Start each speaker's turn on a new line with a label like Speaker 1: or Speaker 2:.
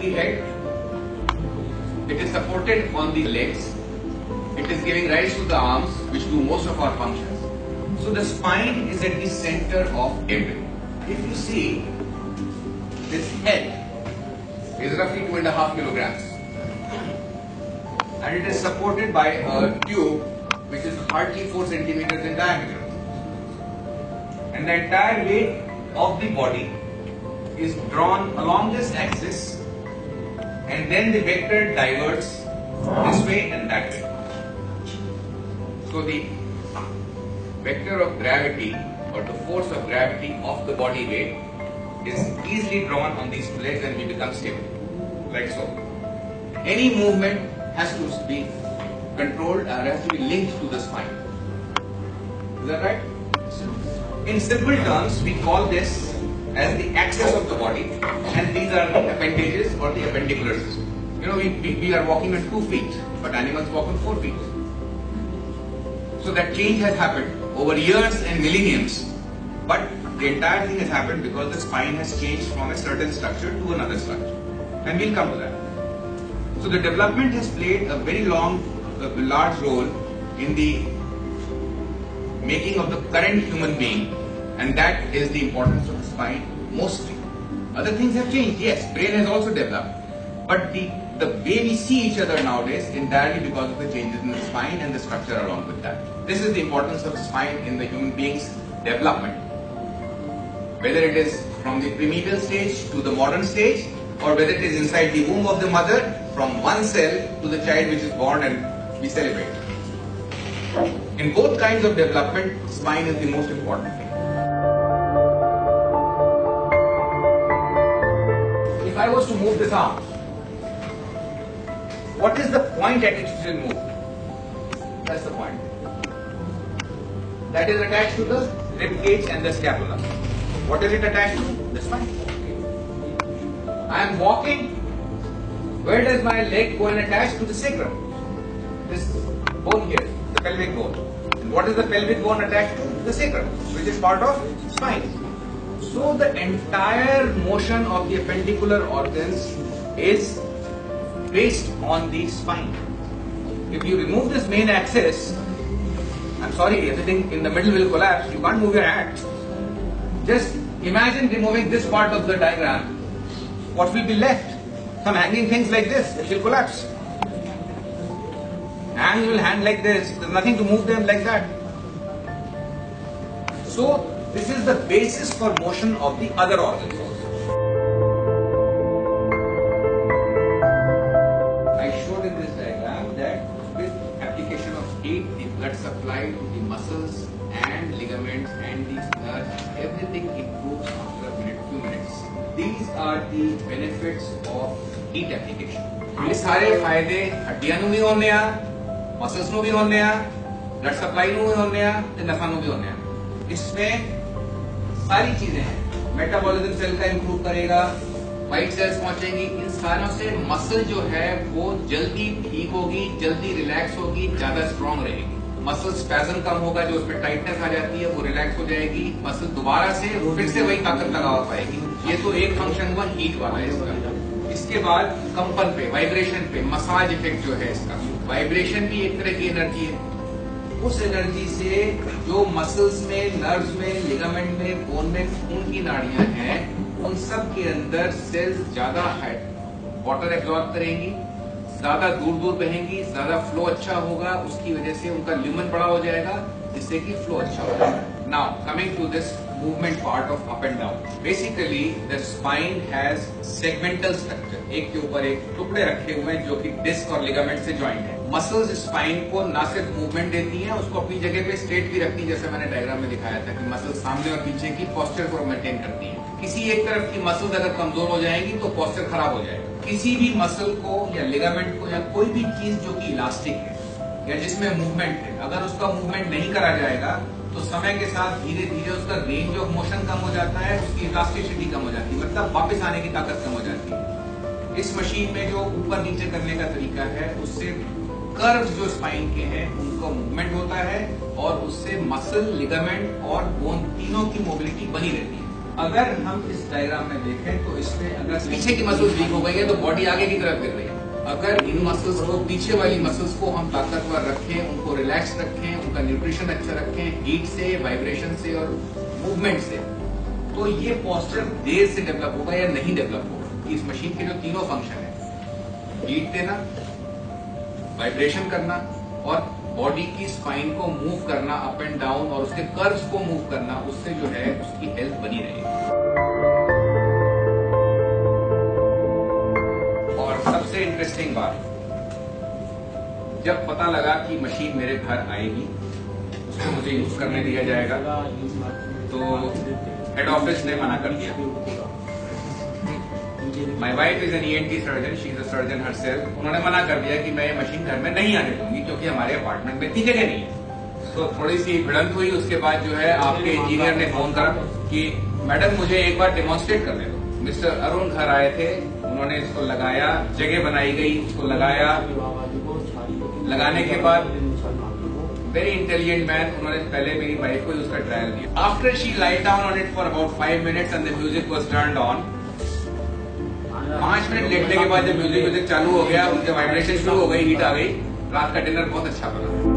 Speaker 1: the head, it is supported on the legs, it is giving rise to the arms which do most of our functions. So the spine is at the center of everything. If you see, this head is roughly 2.5 kilograms and it is supported by a tube which is hardly 4 centimeters in diameter. And the entire weight of the body is drawn along this axis and then the vector diverts this way and that way. So the vector of gravity or the force of gravity of the body weight is easily drawn on these two legs and we become stable, like so. Any movement has to be controlled or has to be linked to the spine. Is that right? In simple terms, we call this as the axis of the body, and these are the appendages or the appendicular system. You know, we are walking on 2 feet, but animals walk on 4 feet. So that change has happened over years and millenniums, but the entire thing has happened because the spine has changed from a certain structure to another structure, and we'll come to that. So the development has played a very large role in the making of the current human being, and that is the importance of the spine mostly. Other things have changed, yes, brain has also developed, but the way we see each other nowadays is entirely because of the changes in the spine and the structure along with that. This is the importance of the spine in the human being's development. Whether it is from the primeval stage to the modern stage, or whether it is inside the womb of the mother, from one cell to the child which is born and we celebrate. In both kinds of development, spine is the most important thing. If I was to move this arm, what is the point at which it will move? That's the point. That is attached to the rib cage and the scapula. What is it attached to? The spine. I am walking. Where does my leg go and attach? To the sacrum? This bone here, the pelvic bone. And what is the pelvic bone attached to? The sacrum, which is part of spine. So the entire motion of the appendicular organs is based on the spine. If you remove this main axis, I'm sorry, everything in the middle will collapse. You can't move your hand. Just imagine removing this part of the diagram. What will be left? Some hanging things like this, it will collapse. Hands will hang like this, there's nothing to move them like that. So, this is the basis for motion of the other organs also. I showed in this diagram that with application of heat, the blood supply to the muscles and ligaments and the nerves, everything improves after a minute, 2 minutes. These are the benefits of heat application. ये सारे फायदे हड्डियां ਨੂੰ ਵੀ ਹੁੰਦੇ ਆ, muscles ਨੂੰ भी ਹੁੰਦੇ आ, ब्लड सप्लाई ਨੂੰ भी ਹੁੰਦੇ आ, ਤੇ नसां ਨੂੰ भी ਹੁੰਦੇ आ। इसमें सारी चीजें हैं। मेटाबॉलिज्म सेल का इंप्रूव करेगा, व्हाइट सेल्स पहुंचेंगी, इन सारों से मसल जो है वो जल्दी ठीक होगी, जल्दी रिलैक्स होगी, ज्यादा स्ट्रॉन्ग रहेगी। मसल स्पैज्म कम होगा, जो उसमें टाइटनेस आ जाती है वो रिलैक्स हो जाएगी, मसल दोबारा से फिर से वही ताकत लगा पाएगी। ये तो एक फंक्शन हुआ हीट वाला इसका। इसके बाद कंपन पे, वाइब्रेशन पे, मसाज इफेक्ट जो है इसका, वाइब्रेशन भी एक तरह की एनर्जी है। उस एनर्जी से जो मसल्स में, नर्व्स में, लिगामेंट में, बोन में खून की नाड़ियां हैं, उन सब के अंदर सेल्स ज्यादा वाटर एब्जॉर्ब करेंगी, ज्यादा दूर दूर बहेंगी, ज्यादा फ्लो अच्छा होगा, उसकी वजह से उनका ल्यूमन बड़ा हो जाएगा, जिससे कि फ्लो अच्छा होगा। Now coming to this movement part of up and down. Basically, the spine has segmental structure. एक के ऊपर एक टुकड़े रखे हुए हैं जो कि डिस्क और लिगामेंट से ज्वाइंट है। मसल्स स्पाइन को ना सिर्फ मूवमेंट देती हैं, उसको अपनी जगह पे स्ट्रेट भी रखती है, जैसे मैंने डायग्राम में दिखाया था कि मसल्स सामने और पीछे की पोस्चर को मेंटेन करती हैं। किसी एक तरफ की मसल्स अगर कमजोर हो जाएंगी तो पोस्चर खराब हो जाएगा। किसी भी मसल को या लिगामेंट को या कोई भी चीज जो कि इलास्टिक है या जिसमें मूवमेंट है, अगर उसका मूवमेंट नहीं करा जाएगा तो समय के साथ धीरे धीरे उसका रेंज ऑफ मोशन कम हो जाता है, उसकी इलास्टिसिटी कम हो जाती है, मतलब वापस आने की ताकत कम हो जाती है। इस मशीन में जो ऊपर नीचे करने का तरीका है, उससे कर्व्स जो स्पाइन के हैं उनको मूवमेंट होता है और उससे मसल, लिगामेंट और बोन तीनों की मोबिलिटी बनी रहती है। अगर हम इस डायग्राम में देखें तो इसमें अगर पीछे की मसल्स वीक हो गई है तो बॉडी आगे की तरफ गिर रही है। अगर इन मसल्स को, पीछे वाली मसल्स को हम ताकतवर रखें, उनको रिलैक्स रखें, उनका न्यूट्रिशन अच्छा रखें, हीट से, वाइब्रेशन से और मूवमेंट से, तो ये पोस्चर देर से डेवलप होगा या नहीं डेवलप होगा। इस मशीन के जो तीनों फंक्शन है, हीट देना, वाइब्रेशन करना और बॉडी की स्पाइन को मूव करना अप एंड डाउन और उसके कर्व्स को मूव करना, उससे जो है उसकी हेल्थ बनी रहेगी। और सबसे इंटरेस्टिंग बात, जब पता लगा कि मशीन मेरे घर आएगी, उसको मुझे यूज करने दिया जाएगा, तो हेड ऑफिस ने मना कर दिया। My wife is an ENT surgeon, she is a surgeon herself. उन्होंने मना कर दिया कि मैं ये मशीन घर में नहीं आने दूंगी क्योंकि हमारे अपार्टमेंट में इतनी जगह नहीं है। तो थोड़ी सी भिड़ंत हुई। उसके बाद जो है आपके इंजीनियर ने फोन करा कि मैडम मुझे एक बार डेमोन्स्ट्रेट करने दो। मिस्टर अरुण घर आए थे, उन्होंने इसको लगाया, जगह बनाई गई, उसको लगाया। लगाने के बाद वेरी इंटेलिजेंट मैन, उन्होंने पहले मेरी वाइफ को उसका ट्रायल दिया। After she light down on it for about 5 minutes and the music was turned on. 5 minute लेटने के बाद जब म्यूजिक चालू हो गया, उनके वाइब्रेशन शुरू हो गई, हीट आ गई, रात का डिनर बहुत अच्छा बना।